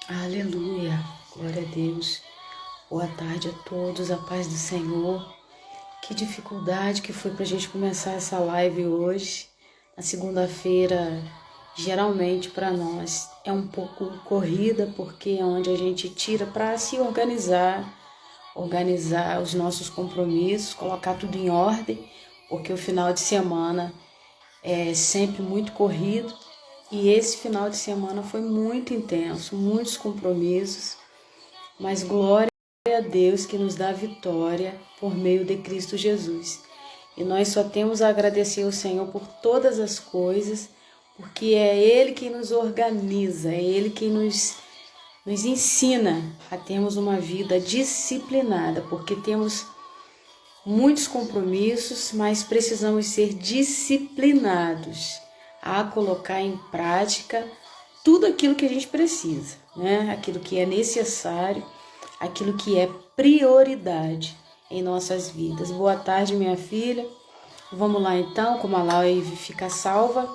Aleluia, glória a Deus. Boa tarde a todos, a paz do Senhor. Que dificuldade que foi para a gente começar essa live hoje. Na segunda-feira, geralmente para nós é um pouco corrida, porque é onde a gente tira para se organizar os nossos compromissos, colocar tudo em ordem, porque o final de semana é sempre muito corrido. E esse final de semana foi muito intenso, muitos compromissos, mas glória a Deus que nos dá vitória por meio de Cristo Jesus. E nós só temos a agradecer ao Senhor por todas as coisas, porque é Ele quem nos organiza, é Ele quem nos ensina a termos uma vida disciplinada, porque temos muitos compromissos, mas precisamos ser disciplinados a colocar em prática tudo aquilo que a gente precisa, né? Aquilo que é necessário, aquilo que é prioridade em nossas vidas. Boa tarde, minha filha. Vamos lá então, como a live fica salva,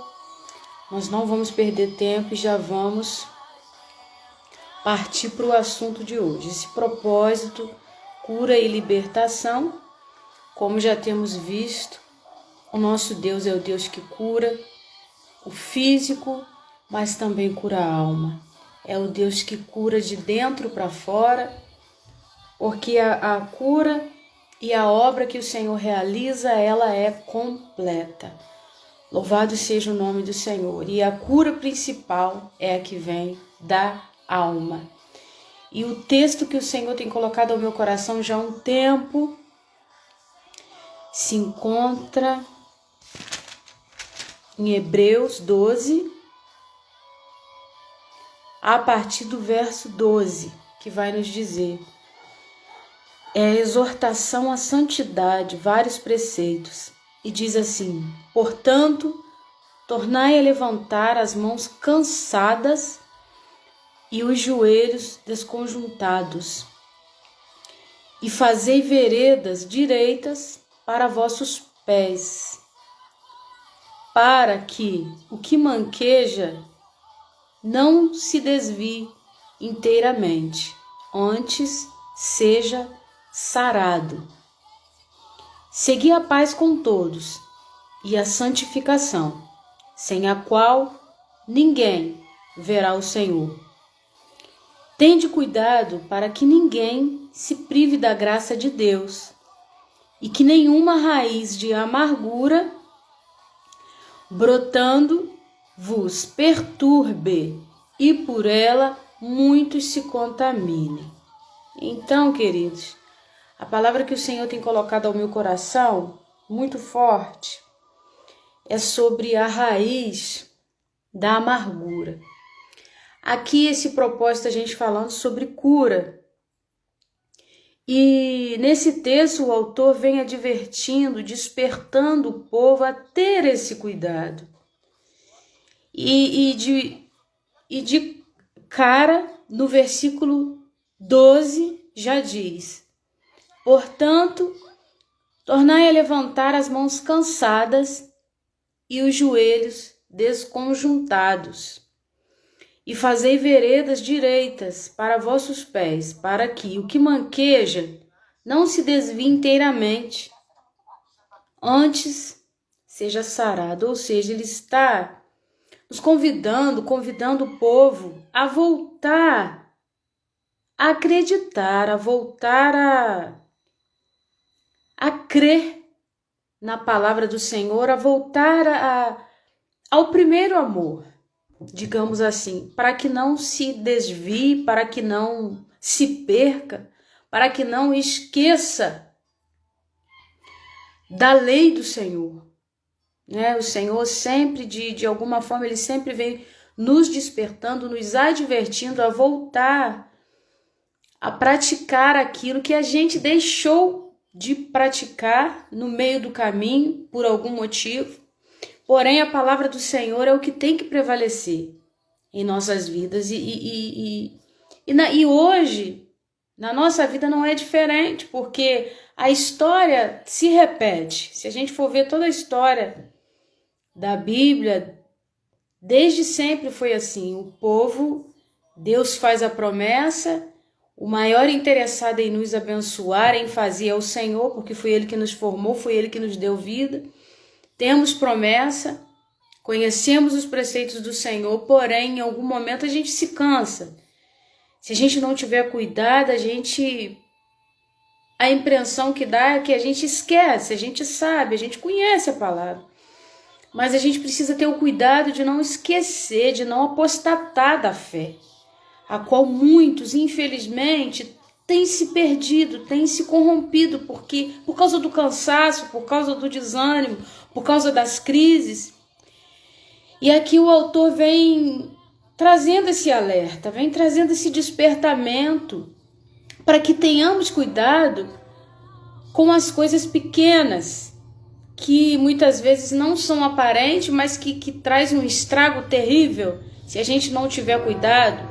nós não vamos perder tempo e já vamos partir para o assunto de hoje. Esse propósito, cura e libertação. Como já temos visto, o nosso Deus é o Deus que cura o físico, mas também cura a alma. É o Deus que cura de dentro para fora, porque a cura e a obra que o Senhor realiza, ela é completa. Louvado seja o nome do Senhor. E a cura principal é a que vem da alma. E o texto que o Senhor tem colocado ao meu coração já há um tempo se encontra em Hebreus 12, a partir do verso 12, que vai nos dizer: é a exortação à santidade, vários preceitos, e diz assim: portanto, tornai a levantar as mãos cansadas e os joelhos desconjuntados, e fazei veredas direitas para vossos pés, para que o que manqueja não se desvie inteiramente, antes seja sarado. Segui a paz com todos e a santificação, sem a qual ninguém verá o Senhor. Tende cuidado para que ninguém se prive da graça de Deus e que nenhuma raiz de amargura brotando vos perturbe e por ela muitos se contaminem. Então, queridos, a palavra que o Senhor tem colocado ao meu coração, muito forte, é sobre a raiz da amargura. Aqui esse propósito a gente falando sobre cura. E nesse texto o autor vem advertindo, despertando o povo a ter esse cuidado. E de cara, no versículo 12, já diz: portanto, tornai a levantar as mãos cansadas e os joelhos desconjuntados, e fazei veredas direitas para vossos pés, para que o que manqueja não se desvie inteiramente, antes seja sarado. Ou seja, ele está nos convidando o povo a voltar a acreditar, a voltar a crer na palavra do Senhor, a voltar ao primeiro amor, digamos assim, para que não se desvie, para que não se perca, para que não esqueça da lei do Senhor. Né? O Senhor sempre, de alguma forma, ele sempre vem nos despertando, nos advertindo a voltar a praticar aquilo que a gente deixou de praticar no meio do caminho, por algum motivo. Porém, a palavra do Senhor é o que tem que prevalecer em nossas vidas. E hoje, na nossa vida, não é diferente, porque a história se repete. Se a gente for ver toda a história da Bíblia, desde sempre foi assim. O povo Deus faz a promessa, o maior interessado em nos abençoar, em fazer é o Senhor, porque foi Ele que nos formou, foi Ele que nos deu vida. Temos promessa, conhecemos os preceitos do Senhor, porém, em algum momento a gente se cansa. Se a gente não tiver cuidado, a impressão que dá é que a gente esquece, a gente sabe, a gente conhece a palavra. Mas a gente precisa ter o cuidado de não esquecer, de não apostatar da fé, a qual muitos, infelizmente, têm se perdido, têm se corrompido, porque por causa do cansaço, por causa do desânimo, por causa das crises. E aqui o autor vem trazendo esse alerta, vem trazendo esse despertamento, para que tenhamos cuidado com as coisas pequenas, que muitas vezes não são aparentes, mas que traz um estrago terrível, se a gente não tiver cuidado.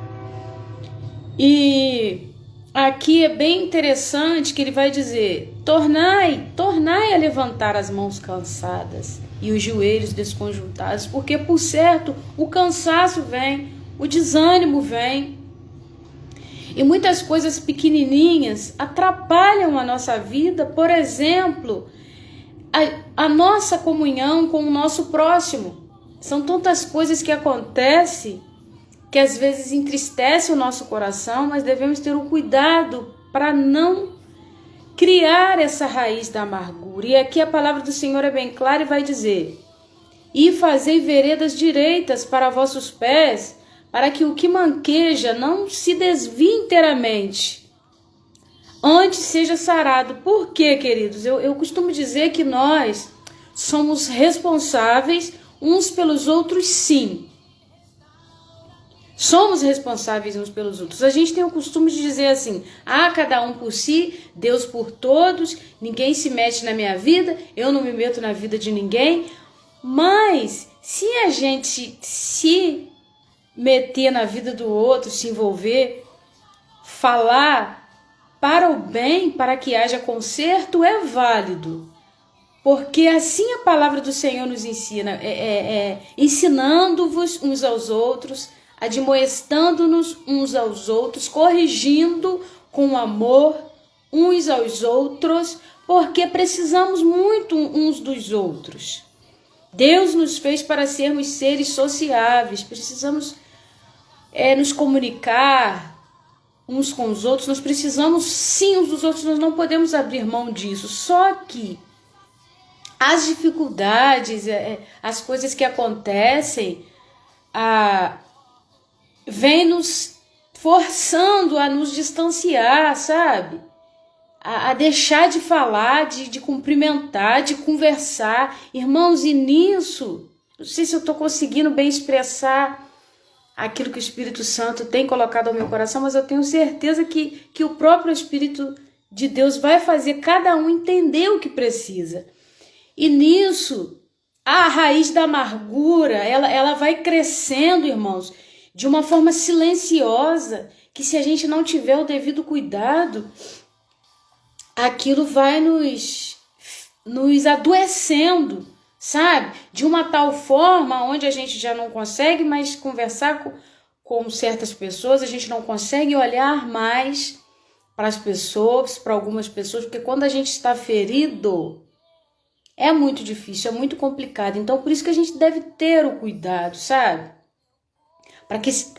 E aqui é bem interessante que ele vai dizer: tornai a levantar as mãos cansadas e os joelhos desconjuntados, porque por certo o cansaço vem, o desânimo vem, e muitas coisas pequenininhas atrapalham a nossa vida. Por exemplo, a nossa comunhão com o nosso próximo. São tantas coisas que acontecem que às vezes entristece o nosso coração, mas devemos ter um cuidado para não criar essa raiz da amargura. E aqui a palavra do Senhor é bem clara e vai dizer: e fazei veredas direitas para vossos pés, para que o que manqueja não se desvie inteiramente, antes seja sarado. Por quê, queridos? Eu costumo dizer que nós somos responsáveis uns pelos outros, sim. Somos responsáveis uns pelos outros. A gente tem o costume de dizer assim: cada um por si, Deus por todos, ninguém se mete na minha vida, eu não me meto na vida de ninguém. Mas se a gente se meter na vida do outro, se envolver, falar para o bem, para que haja conserto, é válido. Porque assim a palavra do Senhor nos ensina, ensinando-vos uns aos outros, admoestando-nos uns aos outros, corrigindo com amor uns aos outros, porque precisamos muito uns dos outros. Deus nos fez para sermos seres sociáveis, precisamos nos comunicar uns com os outros, nós precisamos sim uns dos outros, nós não podemos abrir mão disso. Só que as dificuldades, as coisas que acontecem, vem nos forçando a nos distanciar, sabe? A deixar de falar, de cumprimentar, de conversar. Irmãos, e nisso, não sei se eu estou conseguindo bem expressar aquilo que o Espírito Santo tem colocado ao meu coração, mas eu tenho certeza que o próprio Espírito de Deus vai fazer cada um entender o que precisa. E nisso, a raiz da amargura, ela vai crescendo, irmãos, de uma forma silenciosa, que se a gente não tiver o devido cuidado, aquilo vai nos adoecendo, sabe? De uma tal forma onde a gente já não consegue mais conversar com certas pessoas, a gente não consegue olhar mais para as pessoas, para algumas pessoas, porque quando a gente está ferido, é muito difícil, é muito complicado. Então, por isso que a gente deve ter o cuidado, sabe?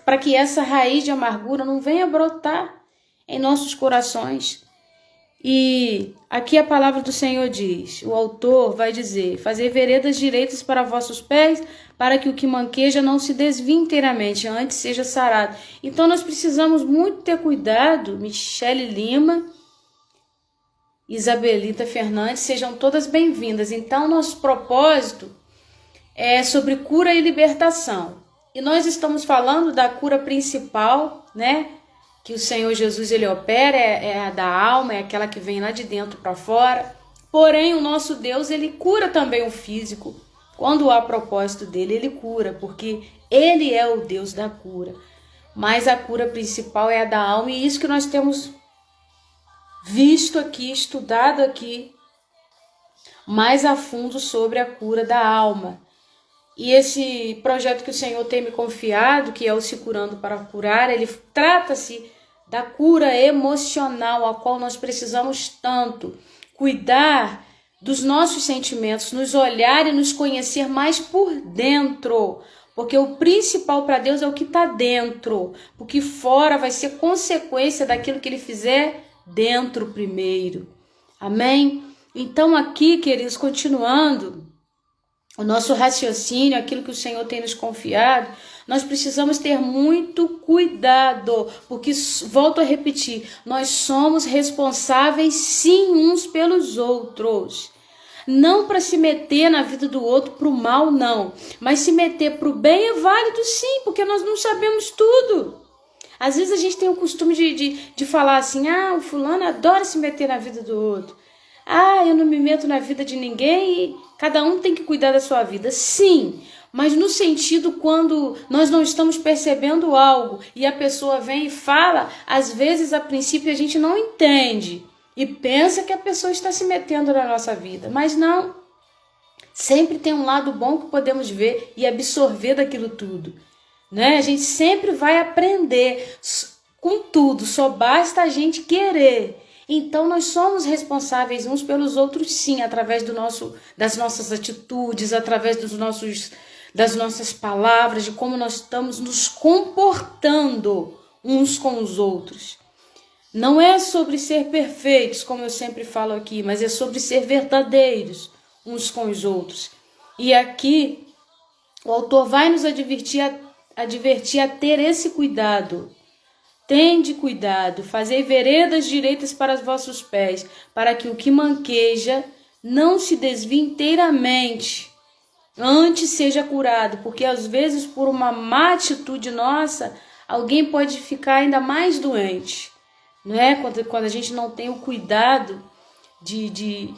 Para que essa raiz de amargura não venha brotar em nossos corações. E aqui a palavra do Senhor diz, o autor vai dizer: fazer veredas direitas para vossos pés, para que o que manqueja não se desvie inteiramente, antes seja sarado. Então nós precisamos muito ter cuidado. Michele Lima, Isabelita Fernandes, sejam todas bem-vindas. Então nosso propósito é sobre cura e libertação. E nós estamos falando da cura principal, né? Que o Senhor Jesus ele opera, é a da alma, é aquela que vem lá de dentro para fora. Porém, o nosso Deus, ele cura também o físico. Quando há propósito dele, ele cura, porque ele é o Deus da cura. Mas a cura principal é a da alma, e isso que nós temos visto aqui, estudado aqui, mais a fundo sobre a cura da alma. E esse projeto que o Senhor tem me confiado, que é o Se Curando para Curar, ele trata-se da cura emocional, a qual nós precisamos tanto cuidar dos nossos sentimentos, nos olhar e nos conhecer mais por dentro. Porque o principal para Deus é o que está dentro. O que fora vai ser consequência daquilo que ele fizer dentro primeiro. Amém? Então aqui, queridos, continuando o nosso raciocínio, aquilo que o Senhor tem nos confiado, nós precisamos ter muito cuidado, porque, volto a repetir, nós somos responsáveis sim uns pelos outros. Não para se meter na vida do outro para o mal, não. Mas se meter para o bem é válido sim, porque nós não sabemos tudo. Às vezes a gente tem o costume de falar assim, o fulano adora se meter na vida do outro. Eu não me meto na vida de ninguém e cada um tem que cuidar da sua vida. Sim, mas no sentido quando nós não estamos percebendo algo e a pessoa vem e fala, às vezes a princípio a gente não entende e pensa que a pessoa está se metendo na nossa vida, mas não. Sempre tem um lado bom que podemos ver e absorver daquilo tudo, né? A gente sempre vai aprender com tudo, só basta a gente querer. Então nós somos responsáveis uns pelos outros sim, através das nossas atitudes, através das nossas palavras, de como nós estamos nos comportando uns com os outros. Não é sobre ser perfeitos, como eu sempre falo aqui, mas é sobre ser verdadeiros uns com os outros. E aqui o autor vai nos advertir a ter esse cuidado. Tende cuidado, fazei veredas direitas para os vossos pés, para que o que manqueja não se desvie inteiramente, antes seja curado, porque às vezes por uma má atitude nossa, alguém pode ficar ainda mais doente, não é? Quando a gente não tem o cuidado de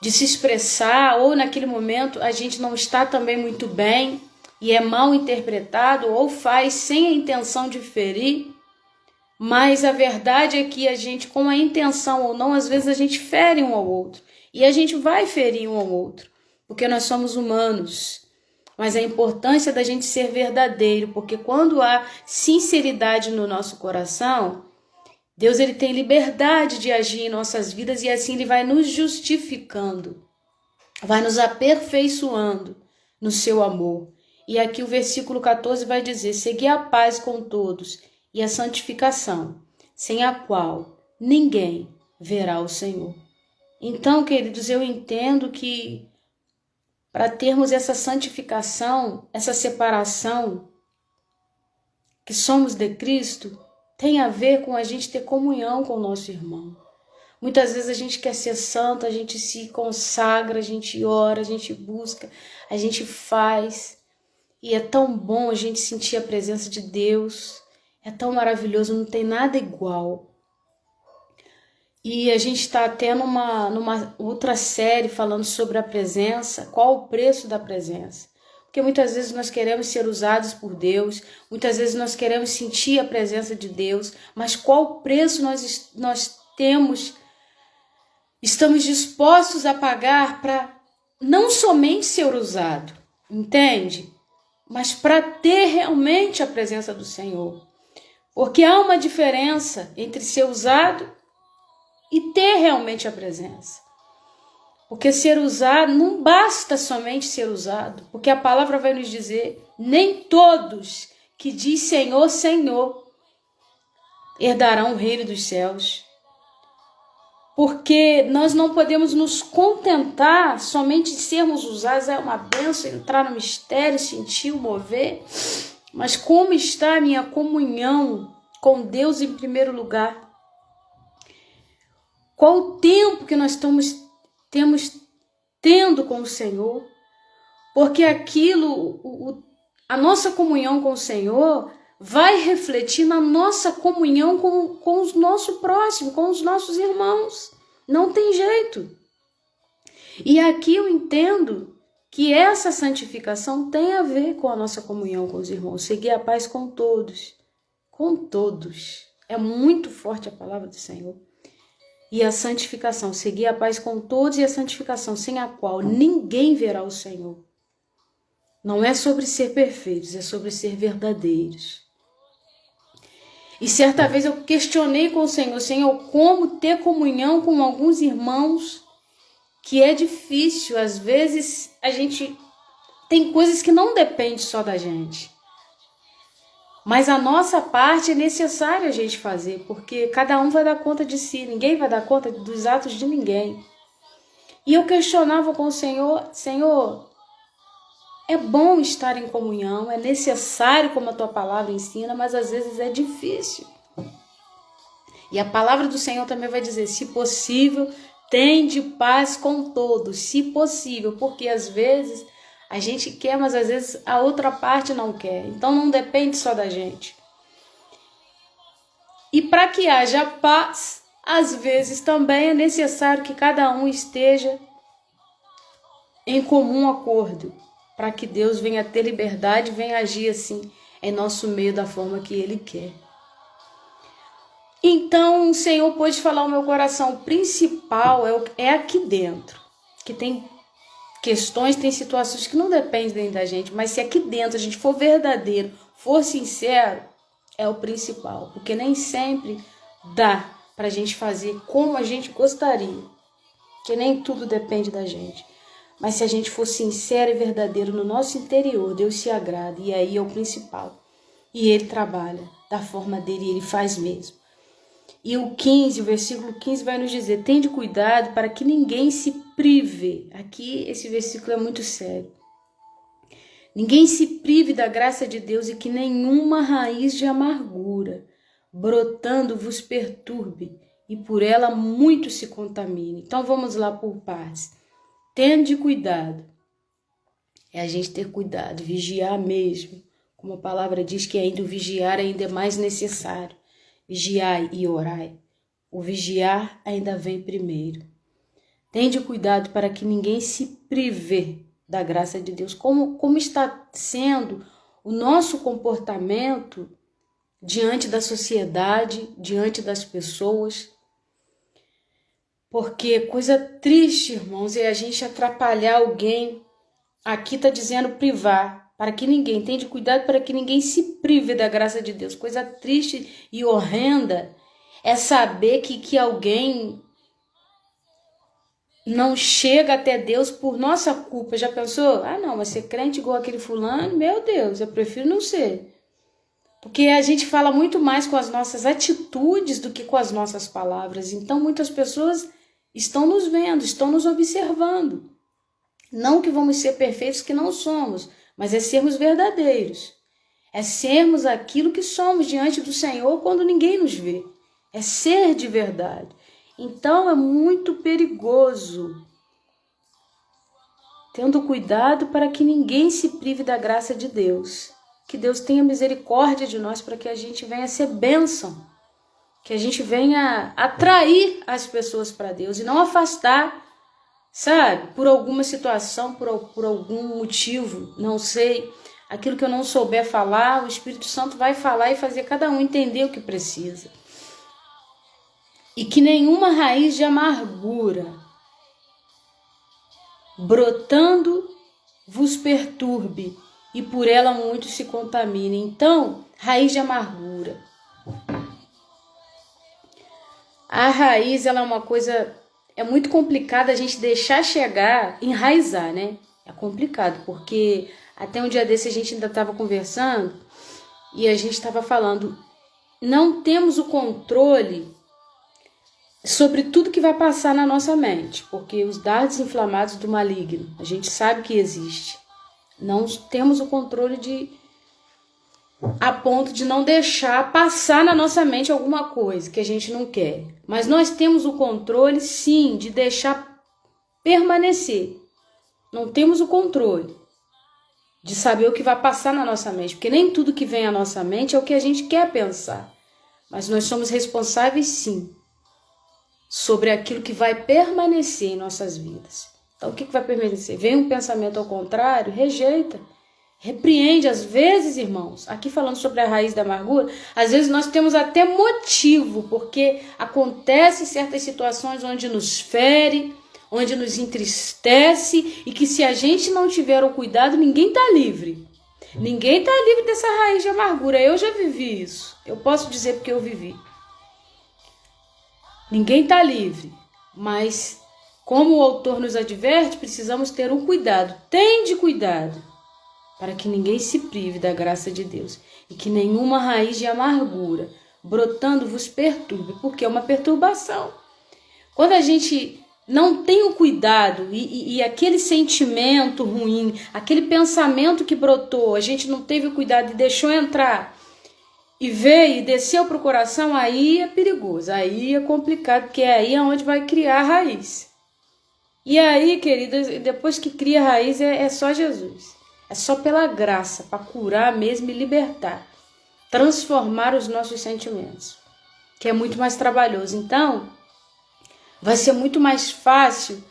se expressar, ou naquele momento a gente não está também muito bem, e é mal interpretado, ou faz sem a intenção de ferir. Mas a verdade é que a gente, com a intenção ou não, às vezes a gente fere um ao outro. E a gente vai ferir um ao outro, porque nós somos humanos. Mas a importância da gente ser verdadeiro, porque quando há sinceridade no nosso coração, Deus ele tem liberdade de agir em nossas vidas e assim ele vai nos justificando, vai nos aperfeiçoando no seu amor. E aqui o versículo 14 vai dizer, segui a paz com todos e a santificação, sem a qual ninguém verá o Senhor. Então, queridos, eu entendo que para termos essa santificação, essa separação, que somos de Cristo, tem a ver com a gente ter comunhão com o nosso irmão. Muitas vezes a gente quer ser santo, a gente se consagra, a gente ora, a gente busca, a gente faz. E é tão bom a gente sentir a presença de Deus. É tão maravilhoso, não tem nada igual. E a gente está até numa outra série falando sobre a presença, qual o preço da presença. Porque muitas vezes nós queremos ser usados por Deus, muitas vezes nós queremos sentir a presença de Deus, mas qual o preço nós estamos dispostos a pagar para não somente ser usado, entende? Mas para ter realmente a presença do Senhor. Porque há uma diferença entre ser usado e ter realmente a presença. Porque ser usado, não basta somente ser usado, porque a palavra vai nos dizer, nem todos que diz Senhor, Senhor, herdarão o reino dos céus. Porque nós não podemos nos contentar somente de sermos usados, é uma bênção entrar no mistério, sentir o mover, mas como está a minha comunhão com Deus em primeiro lugar? Qual o tempo que nós temos tendo com o Senhor? Porque a nossa comunhão com o Senhor vai refletir na nossa comunhão com o nosso próximo, com os nossos irmãos. Não tem jeito. E aqui eu entendo que essa santificação tem a ver com a nossa comunhão com os irmãos. Seguir a paz com todos. Com todos. É muito forte a palavra do Senhor. E a santificação, seguir a paz com todos e a santificação, sem a qual ninguém verá o Senhor. Não é sobre ser perfeitos, é sobre ser verdadeiros. E certa vez eu questionei com o Senhor, como ter comunhão com alguns irmãos que é difícil. Às vezes a gente tem coisas que não dependem só da gente. Mas a nossa parte é necessário a gente fazer, porque cada um vai dar conta de si, ninguém vai dar conta dos atos de ninguém. E eu questionava com o Senhor, é bom estar em comunhão, é necessário como a tua palavra ensina, mas às vezes é difícil. E a palavra do Senhor também vai dizer, se possível, tende paz com todos, se possível, porque às vezes a gente quer, mas às vezes a outra parte não quer. Então não depende só da gente. E para que haja paz, às vezes também é necessário que cada um esteja em comum acordo, para que Deus venha ter liberdade, venha agir assim em nosso meio da forma que Ele quer. Então o Senhor pôde falar ao meu coração, o principal é aqui dentro, que tem questões, tem situações que não dependem da gente, mas se aqui dentro a gente for verdadeiro, for sincero, é o principal, porque nem sempre dá para a gente fazer como a gente gostaria, porque nem tudo depende da gente. Mas se a gente for sincero e verdadeiro no nosso interior, Deus se agrada, e aí é o principal. E Ele trabalha da forma dele, e Ele faz mesmo. E o versículo 15 vai nos dizer, tende cuidado para que ninguém se prive. Aqui esse versículo é muito sério. Ninguém se prive da graça de Deus e que nenhuma raiz de amargura, brotando, vos perturbe e por ela muito se contamine. Então vamos lá por partes. Tende cuidado. É a gente ter cuidado, vigiar mesmo. Como a palavra diz que ainda o vigiar ainda é mais necessário. Vigiai e orai. O vigiar ainda vem primeiro. Tende cuidado para que ninguém se prive da graça de Deus. Como está sendo o nosso comportamento diante da sociedade, diante das pessoas. Porque coisa triste, irmãos, é a gente atrapalhar alguém. Aqui está dizendo privar. Para que ninguém, tende cuidado para que ninguém se prive da graça de Deus. Coisa triste e horrenda é saber que alguém não chega até Deus por nossa culpa. Já pensou? Ah, não, mas ser crente igual aquele fulano, meu Deus, eu prefiro não ser. Porque a gente fala muito mais com as nossas atitudes do que com as nossas palavras. Então muitas pessoas estão nos vendo, estão nos observando. Não que vamos ser perfeitos, que não somos, mas é sermos verdadeiros. É sermos aquilo que somos diante do Senhor quando ninguém nos vê. É ser de verdade. Então é muito perigoso. Tendo cuidado para que ninguém se prive da graça de Deus. Que Deus tenha misericórdia de nós para que a gente venha ser bênção. Que a gente venha atrair as pessoas para Deus e não afastar. Sabe, por alguma situação, por algum motivo, não sei, aquilo que eu não souber falar, o Espírito Santo vai falar e fazer cada um entender o que precisa. E que nenhuma raiz de amargura, brotando, vos perturbe e por ela muito se contamine. Então, raiz de amargura. A raiz, ela é uma coisa... É muito complicado a gente deixar chegar, enraizar, né? É complicado, porque até um dia desse a gente ainda estava conversando e a gente estava falando, não temos o controle sobre tudo que vai passar na nossa mente, porque os dardos inflamados do maligno, a gente sabe que existe. Não temos o controle a ponto de não deixar passar na nossa mente alguma coisa que a gente não quer. Mas nós temos o controle, sim, de deixar permanecer. Não temos o controle de saber o que vai passar na nossa mente, porque nem tudo que vem à nossa mente é o que a gente quer pensar. Mas nós somos responsáveis, sim, sobre aquilo que vai permanecer em nossas vidas. Então, o que vai permanecer? Vem um pensamento ao contrário, rejeita. Repreende, às vezes, irmãos, aqui falando sobre a raiz da amargura, às vezes nós temos até motivo, porque acontecem certas situações onde nos fere, onde nos entristece e que se a gente não tiver o cuidado, ninguém está livre. Ninguém está livre dessa raiz de amargura. Eu já vivi isso. Eu posso dizer porque eu vivi. Ninguém está livre, mas como o autor nos adverte, precisamos ter um cuidado. Tende cuidado para que ninguém se prive da graça de Deus e que nenhuma raiz de amargura brotando vos perturbe, porque é uma perturbação. Quando a gente não tem o cuidado e aquele sentimento ruim, aquele pensamento que brotou, a gente não teve o cuidado e deixou entrar e veio e desceu para o coração, aí é perigoso, aí é complicado, porque aí é onde vai criar a raiz. E aí, queridas, depois que cria a raiz é só Jesus. É só pela graça, para curar mesmo e libertar. Transformar os nossos sentimentos, que é muito mais trabalhoso. Então, vai ser muito mais fácil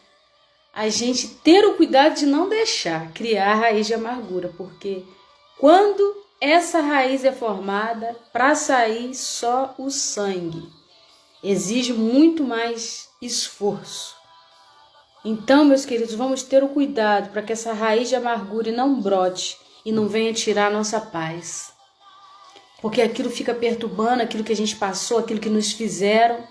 a gente ter o cuidado de não deixar criar a raiz de amargura, porque quando essa raiz é formada, para sair só o sangue. Exige muito mais esforço. Então, meus queridos, vamos ter o cuidado para que essa raiz de amargura não brote e não venha tirar a nossa paz. Porque aquilo fica perturbando, aquilo que a gente passou, aquilo que nos fizeram.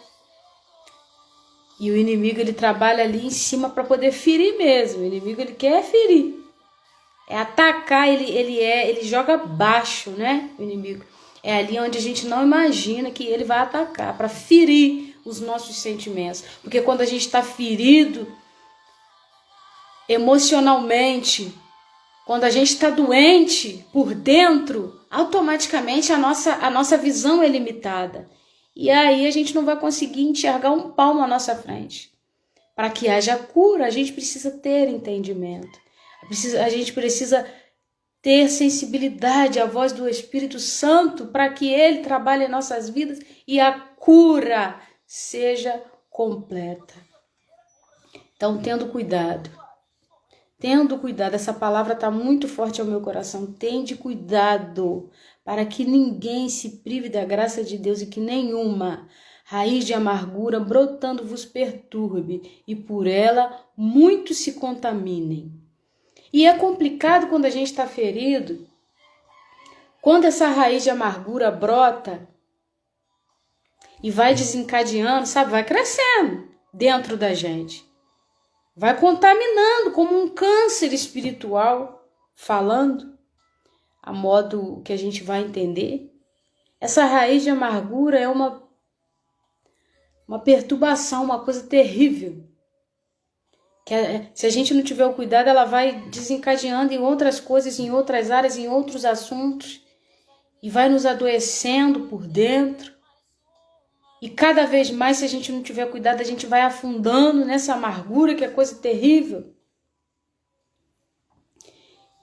E o inimigo, ele trabalha ali em cima para poder ferir mesmo. O inimigo, ele quer ferir. É atacar, ele joga baixo, né, o inimigo. É ali onde a gente não imagina que ele vai atacar, para ferir os nossos sentimentos. Porque quando a gente está ferido emocionalmente, quando a gente está doente por dentro, automaticamente a nossa visão é limitada. E aí a gente não vai conseguir enxergar um palmo à nossa frente. Para que haja cura, a gente precisa ter entendimento. A gente precisa ter sensibilidade à voz do Espírito Santo para que Ele trabalhe em nossas vidas e a cura seja completa. Então, tendo cuidado, essa palavra está muito forte ao meu coração. Tende cuidado para que ninguém se prive da graça de Deus e que nenhuma raiz de amargura brotando vos perturbe e por ela muitos se contaminem. E é complicado quando a gente está ferido, quando essa raiz de amargura brota e vai desencadeando, sabe, vai crescendo dentro da gente. Vai contaminando como um câncer espiritual, falando, a modo que a gente vai entender. Essa raiz de amargura é uma perturbação, uma coisa terrível. Se a gente não tiver o cuidado, ela vai desencadeando em outras coisas, em outras áreas, em outros assuntos, e vai nos adoecendo por dentro. E cada vez mais, se a gente não tiver cuidado, a gente vai afundando nessa amargura, que é coisa terrível.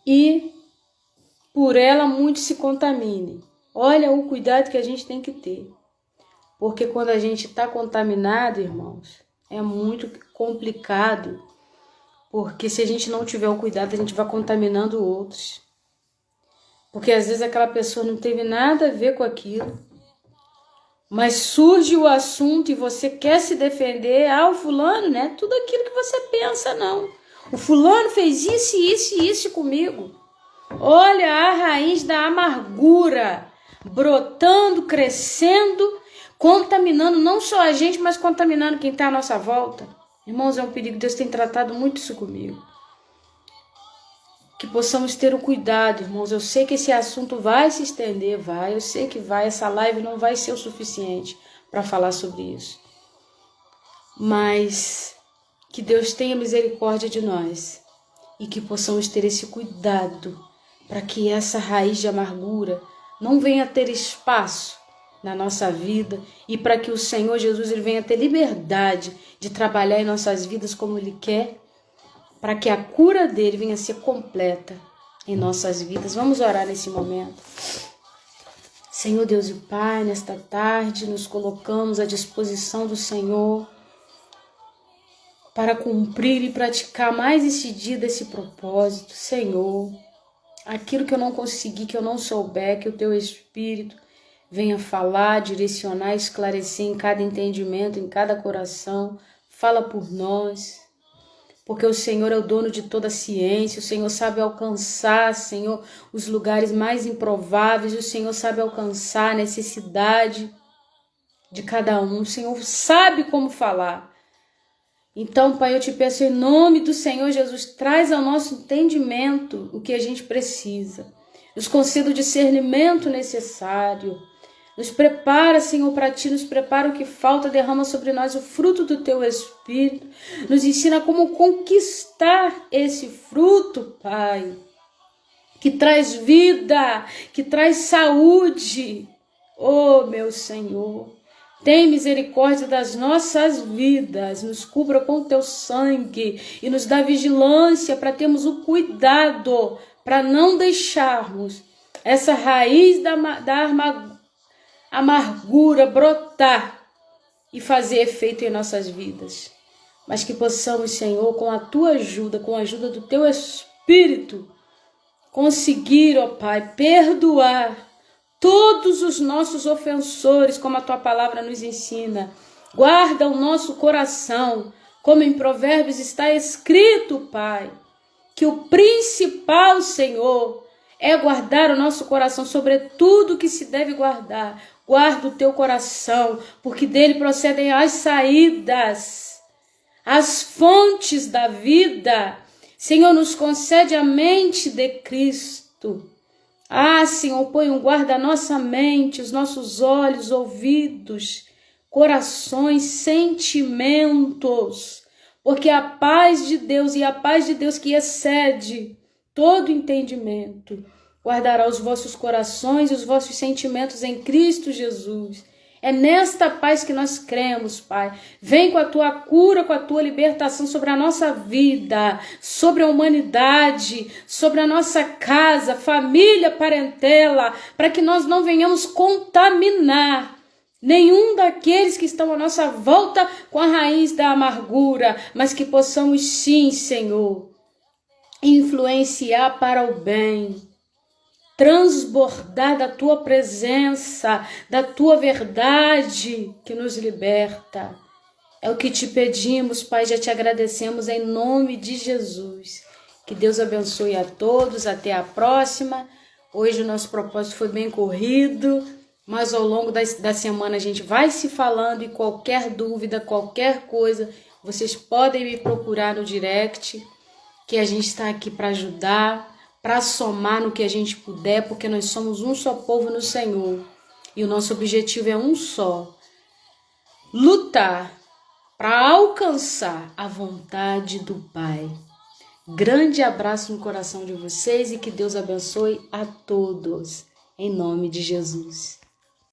E por ela muitos se contaminem. Olha o cuidado que a gente tem que ter. Porque quando a gente está contaminado, irmãos, é muito complicado. Porque se a gente não tiver o cuidado, a gente vai contaminando outros. Porque às vezes aquela pessoa não teve nada a ver com aquilo. Mas surge o assunto e você quer se defender. Ah, o fulano, né? Tudo aquilo que você pensa, não. O fulano fez isso, isso e isso comigo. Olha a raiz da amargura brotando, crescendo, contaminando não só a gente, mas contaminando quem está à nossa volta. Irmãos, é um perigo. Deus tem tratado muito isso comigo. Que possamos ter o cuidado, irmãos. Eu sei que esse assunto vai se estender, vai. Eu sei que vai. Essa live não vai ser o suficiente para falar sobre isso. Mas que Deus tenha misericórdia de nós e que possamos ter esse cuidado para que essa raiz de amargura não venha ter espaço na nossa vida e para que o Senhor Jesus ele venha ter liberdade de trabalhar em nossas vidas como Ele quer, para que a cura dele venha a ser completa em nossas vidas. Vamos orar nesse momento. Senhor Deus e Pai, nesta tarde nos colocamos à disposição do Senhor para cumprir e praticar mais esse dia desse propósito. Senhor, aquilo que eu não consegui, que eu não souber, que o Teu Espírito venha falar, direcionar, esclarecer em cada entendimento, em cada coração. Fala por nós. porque o Senhor é o dono de toda a ciência, o Senhor sabe alcançar, Senhor, os lugares mais improváveis, o Senhor sabe alcançar a necessidade de cada um, o Senhor sabe como falar. Então, Pai, eu te peço em nome do Senhor Jesus, traz ao nosso entendimento o que a gente precisa, nos conceda o discernimento necessário, nos prepara, Senhor, para Ti, nos prepara o que falta, derrama sobre nós o fruto do Teu Espírito, nos ensina como conquistar esse fruto, Pai, que traz vida, que traz saúde. Oh, meu Senhor, tem misericórdia das nossas vidas, nos cubra com o Teu sangue e nos dá vigilância para termos o cuidado, para não deixarmos essa raiz da amargura brotar e fazer efeito em nossas vidas. Mas que possamos, Senhor, com a Tua ajuda, com a ajuda do Teu Espírito, conseguir, ó Pai, perdoar todos os nossos ofensores, como a Tua palavra nos ensina. Guarda o nosso coração, como em Provérbios está escrito, Pai, que o principal, Senhor, é guardar o nosso coração, sobretudo que se deve guardar. Guarda o teu coração, porque dele procedem as saídas, as fontes da vida. Senhor, nos concede a mente de Cristo. Ah, Senhor, põe um guarda a nossa mente, os nossos olhos, ouvidos, corações, sentimentos, porque a paz de Deus e a paz de Deus que excede todo entendimento guardará os vossos corações e os vossos sentimentos em Cristo Jesus. É nesta paz que nós cremos, Pai. Vem com a Tua cura, com a Tua libertação sobre a nossa vida, sobre a humanidade, sobre a nossa casa, família, parentela, para que nós não venhamos contaminar nenhum daqueles que estão à nossa volta com a raiz da amargura, mas que possamos sim, Senhor, influenciar para o bem, transbordar da Tua presença, da Tua verdade que nos liberta. É o que te pedimos, Pai, já te agradecemos em nome de Jesus. Que Deus abençoe a todos, até a próxima. Hoje o nosso propósito foi bem corrido, mas ao longo da semana a gente vai se falando e qualquer dúvida, qualquer coisa, vocês podem me procurar no direct, que a gente está aqui para ajudar, para somar no que a gente puder, porque nós somos um só povo no Senhor. E o nosso objetivo é um só: lutar para alcançar a vontade do Pai. Grande abraço no coração de vocês e que Deus abençoe a todos, em nome de Jesus.